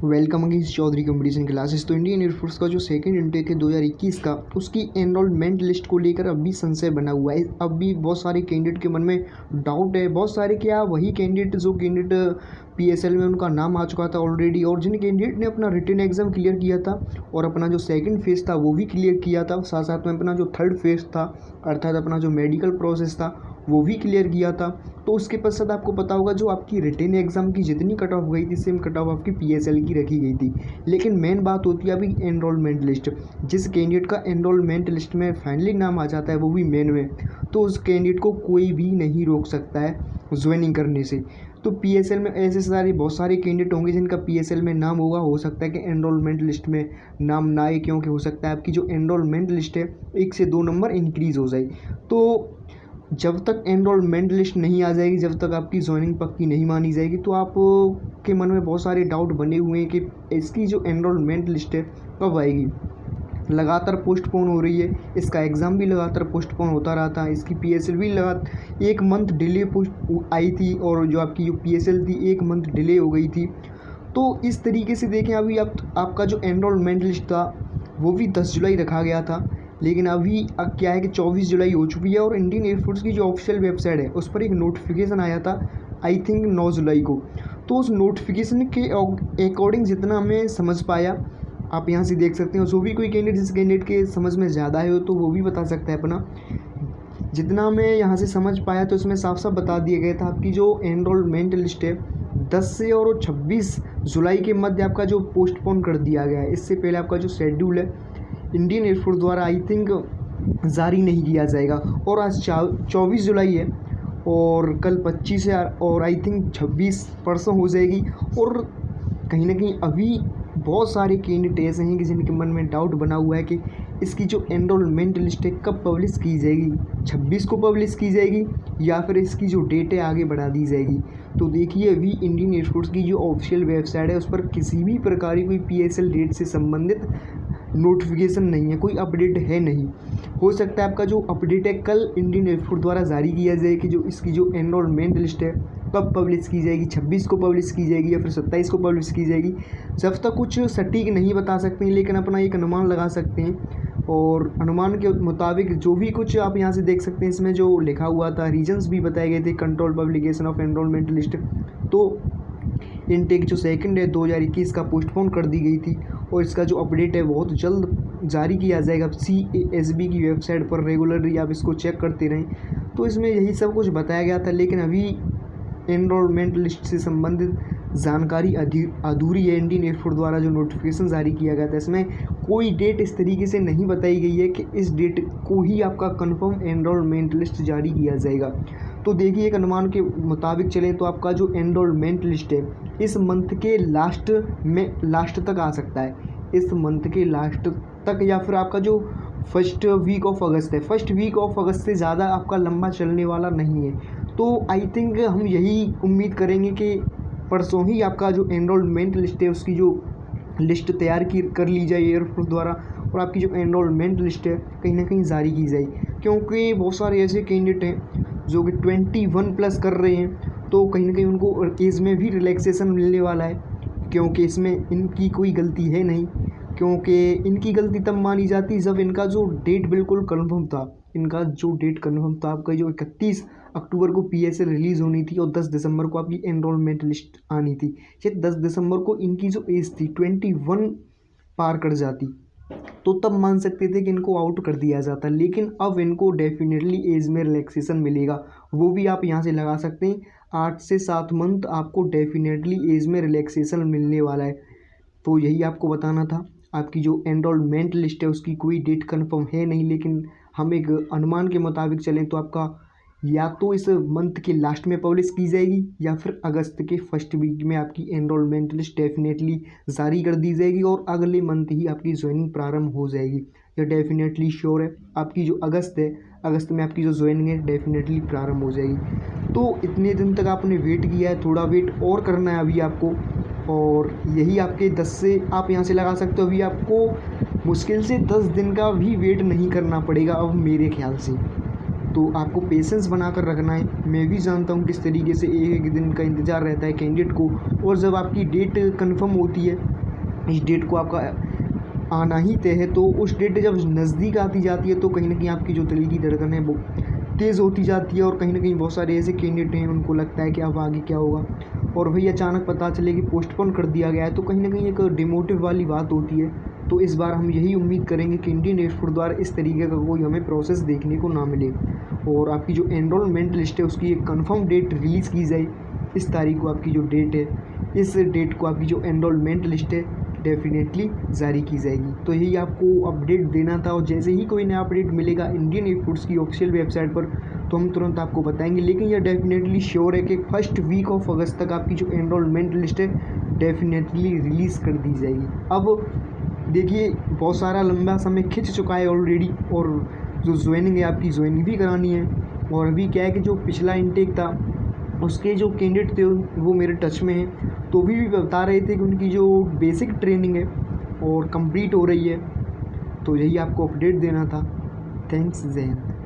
Welcome again Chaudhary competition classes. तो Indian air force का जो सेकंड इनटेक है 2021 का, उसकी एनरोलमेंट लिस्ट को लेकर अभी संशय बना हुआ है। अब भी बहुत सारे कैंडिडेट के मन में डाउट है। बहुत सारे क्या वही कैंडिडेट जो कैंडिडेट पीएसएल में उनका नाम आ चुका था ऑलरेडी, और जिन कैंडिडेट ने अपना रिटन एग्जाम क्लियर किया था और अपना जो सेकंड फेज़ था वो भी क्लियर किया था, साथ साथ में अपना जो थर्ड फेज़ था अर्थात अपना जो मेडिकल प्रोसेस था वो भी क्लियर किया था। तो उसके पश्चात आपको पता होगा जो आपकी रिटन एग्जाम की जितनी कट ऑफ गई थी सेम कट ऑफ आपकी पीएसएल की रखी गई थी। लेकिन मेन बात होती है अभी एनरोलमेंट लिस्ट। जिस कैंडिडेट का एनरोलमेंट लिस्ट में फाइनली नाम आ जाता है वो भी मेन में, तो उस कैंडिडेट को कोई भी नहीं रोक सकता है ज्वाइनिंग करने से। तो पीएसएल में ऐसे सारे बहुत सारे कैंडिडेट होंगे जिनका पीएसएल में नाम होगा, हो सकता है कि एनरोलमेंट लिस्ट में नाम ना आए, क्योंकि हो सकता है आपकी जो एनरोलमेंट लिस्ट है 1 से 2 नंबर इंक्रीज़ हो जाए। तो जब तक एनरोलमेंट लिस्ट नहीं आ जाएगी, जब तक आपकी ज्वाइनिंग पक्की नहीं मानी जाएगी, तो आप के मन में बहुत सारे डाउट बने हुए हैं कि इसकी जो एनरोलमेंट लिस्ट है कब आएगी। लगातार पोस्टपोन हो रही है, इसका एग्ज़ाम भी लगातार पोस्टपोन होता रहा था, इसकी पीएसएल भी लगातार 1 मंथ डिले पोस्ट आई थी, और जो आपकी जो पीएसएल थी 1 मंथ डिले हो गई थी। तो इस तरीके से देखें अभी आपका जो एनरोलमेंट लिस्ट था वो भी 10 जुलाई रखा गया था, लेकिन अभी अब क्या है कि 24 जुलाई हो चुकी है, और इंडियन एयरफोर्स की जो ऑफिशियल वेबसाइट है उस पर एक नोटिफिकेशन आया था आई थिंक 9 जुलाई को। तो उस नोटिफिकेशन के अकॉर्डिंग जितना हमें समझ पाया, आप यहाँ से देख सकते हो, जो भी कोई कैंडिडेट जिस कैंडिडेट के समझ में ज़्यादा है तो वो भी बता सकता है अपना। जितना मैं यहाँ से समझ पाया तो इसमें साफ साफ बता दिया गया था आपकी जो एनरोलमेंट लिस्ट है 10 से और 26 जुलाई के मध्य आपका जो पोस्टपोन कर दिया गया है। इससे पहले आपका जो शेड्यूल है इंडियन एयरफोर्स द्वारा आई थिंक जारी नहीं किया जाएगा। और आज 24 जुलाई है और कल 25 है, और आई थिंक 26 परसों हो जाएगी। और कहीं ना कहीं अभी बहुत सारे कैंडिडेट ऐसे हैं कि जिनके मन में डाउट बना हुआ है कि इसकी जो एनरोलमेंट लिस्ट है कब पब्लिश की जाएगी, 26 को पब्लिश की जाएगी या फिर इसकी जो डेट है आगे बढ़ा दी जाएगी। तो देखिए अभी इंडियन एयरफोर्स की जो ऑफिशियल वेबसाइट है उस पर किसी भी प्रकार की कोई पीएसएल डेट से संबंधित नोटिफिकेशन नहीं है, कोई अपडेट है नहीं। हो सकता है आपका जो अपडेट है कल इंडियन एयरफोर्स द्वारा जारी किया जाए कि जो इसकी जो एनरोलमेंट लिस्ट है कब पब्लिश की जाएगी, 26 को पब्लिश की जाएगी या फिर 27 को पब्लिश की जाएगी। जब तक कुछ सटीक नहीं बता सकते हैं, लेकिन अपना एक अनुमान लगा सकते हैं, और अनुमान के मुताबिक जो भी कुछ आप यहाँ से देख सकते हैं इसमें जो लिखा हुआ था, रीजन्स भी बताए गए थे, control publication of enrolment list. तो इनटेक जो सेकंड है 2021 का पोस्टपोन कर दी गई थी, और इसका जो अपडेट है बहुत जल्द जारी किया जाएगा CASB की वेबसाइट पर। रेगुलरली आप इसको चेक करते रहें। तो इसमें यही सब कुछ बताया गया था, लेकिन अभी एनरोलमेंट लिस्ट से संबंधित जानकारी अधूरी है। इंडियन एयरफोर्स द्वारा जो नोटिफिकेशन जारी किया गया था इसमें कोई डेट इस तरीके से नहीं बताई गई है कि इस डेट को ही आपका कंफर्म एनरोलमेंट लिस्ट जारी किया जाएगा। तो देखिए एक अनुमान के मुताबिक चलें तो आपका जो एनरोलमेंट लिस्ट है इस मंथ के लास्ट तक आ सकता है, इस मंथ के लास्ट तक, या फिर आपका जो फर्स्ट वीक ऑफ अगस्त है, फर्स्ट वीक ऑफ अगस्त से ज़्यादा आपका लंबा चलने वाला नहीं है। तो आई थिंक हम यही उम्मीद करेंगे कि परसों ही आपका जो एनरोलमेंट लिस्ट है उसकी जो लिस्ट तैयार कर ली जाए एयरफोर्स द्वारा, और आपकी जो एनरोलमेंट लिस्ट है कहीं ना कहीं जारी की जाए। क्योंकि बहुत सारे ऐसे कैंडिडेट हैं जो कि 21 प्लस कर रहे हैं, तो कहीं ना कहीं उनको एज में भी रिलैक्सेशन मिलने वाला है, क्योंकि इसमें इनकी कोई गलती है नहीं। क्योंकि इनकी गलती तब मानी जाती जब इनका जो डेट बिल्कुल कन्फर्म था, इनका जो डेट कन्फर्म था आपका जो 31 अक्टूबर को पीएसएल रिलीज़ होनी थी और 10 दिसंबर को आपकी एनरोलमेंट लिस्ट आनी थी। ये 10 दिसंबर को इनकी जो एज थी 21 पार कर जाती, तो तब मान सकते थे कि इनको आउट कर दिया जाता। लेकिन अब इनको डेफिनेटली एज में रिलैक्सेशन मिलेगा, वो भी आप यहाँ से लगा सकते हैं 8 से 7 मंथ आपको डेफिनेटली एज में रिलैक्सेशन मिलने वाला है। तो यही आपको बताना था। आपकी जो एनरोलमेंट लिस्ट है उसकी कोई डेट कंफर्म है नहीं, लेकिन हम एक अनुमान के मुताबिक चलें तो आपका या तो इस मंथ के लास्ट में पब्लिश की जाएगी या फिर अगस्त के फर्स्ट वीक में आपकी एनरोलमेंट लिस्ट डेफिनेटली जारी कर दी जाएगी, और अगले मंथ ही आपकी ज्वाइनिंग प्रारंभ हो जाएगी। यह डेफिनेटली श्योर है। आपकी जो अगस्त है, अगस्त में आपकी जो ज्वाइनिंग है डेफिनेटली प्रारंभ हो जाएगी। तो इतने दिन तक आपने वेट किया है, थोड़ा वेट और करना है अभी आपको, और यही आपके 10 से आप यहाँ से लगा सकते हो, अभी आपको मुश्किल से 10 दिन का भी वेट नहीं करना पड़ेगा अब मेरे ख्याल से। तो आपको पेशेंस बनाकर रखना है। मैं भी जानता हूँ किस तरीके से एक एक दिन का इंतज़ार रहता है कैंडिडेट को, और जब आपकी डेट कंफर्म होती है, इस डेट को आपका आना ही तय है, तो उस डेट जब नज़दीक आती जाती है तो कहीं ना कहीं आपकी जो दिल की धड़कन है वो तेज़ होती जाती है, और कहीं ना कहीं बहुत सारे ऐसे कैंडिडेट हैं उनको लगता है कि अब आगे क्या होगा, और वही अचानक पता चले कि पोस्टपोन कर दिया गया है, तो कहीं ना कहीं एक डिमोटिव वाली बात होती है। तो इस बार हम यही उम्मीद करेंगे कि इंडियन एयरफोर्स द्वारा इस तरीके का कोई हमें प्रोसेस देखने को ना मिले, और आपकी जो एनरोलमेंट लिस्ट है उसकी एक कंफर्म डेट रिलीज़ की जाए। इस तारीख को आपकी जो डेट है, इस डेट को आपकी जो एनरोलमेंट लिस्ट है डेफिनेटली जारी की जाएगी। तो यही आपको अपडेट देना था, और जैसे ही कोई नया अपडेट मिलेगा इंडियन एयरफोर्स की ऑफिशियल वेबसाइट पर तो हम तुरंत आपको बताएंगे। लेकिन यह डेफिनेटली श्योर है कि फर्स्ट वीक ऑफ अगस्त तक आपकी जो एनरोलमेंट लिस्ट है डेफिनेटली रिलीज़ कर दी जाएगी। अब देखिए बहुत सारा लंबा समय खिंच चुका है ऑलरेडी, और जो ज्वाइनिंग है आपकी ज्वाइनिंग भी करानी है। और अभी क्या है कि जो पिछला इनटेक था उसके जो कैंडिडेट थे वो मेरे टच में हैं, तो भी बता रहे थे कि उनकी जो बेसिक ट्रेनिंग है और कंप्लीट हो रही है। तो यही आपको अपडेट देना था। थैंक्स, जय हिंद।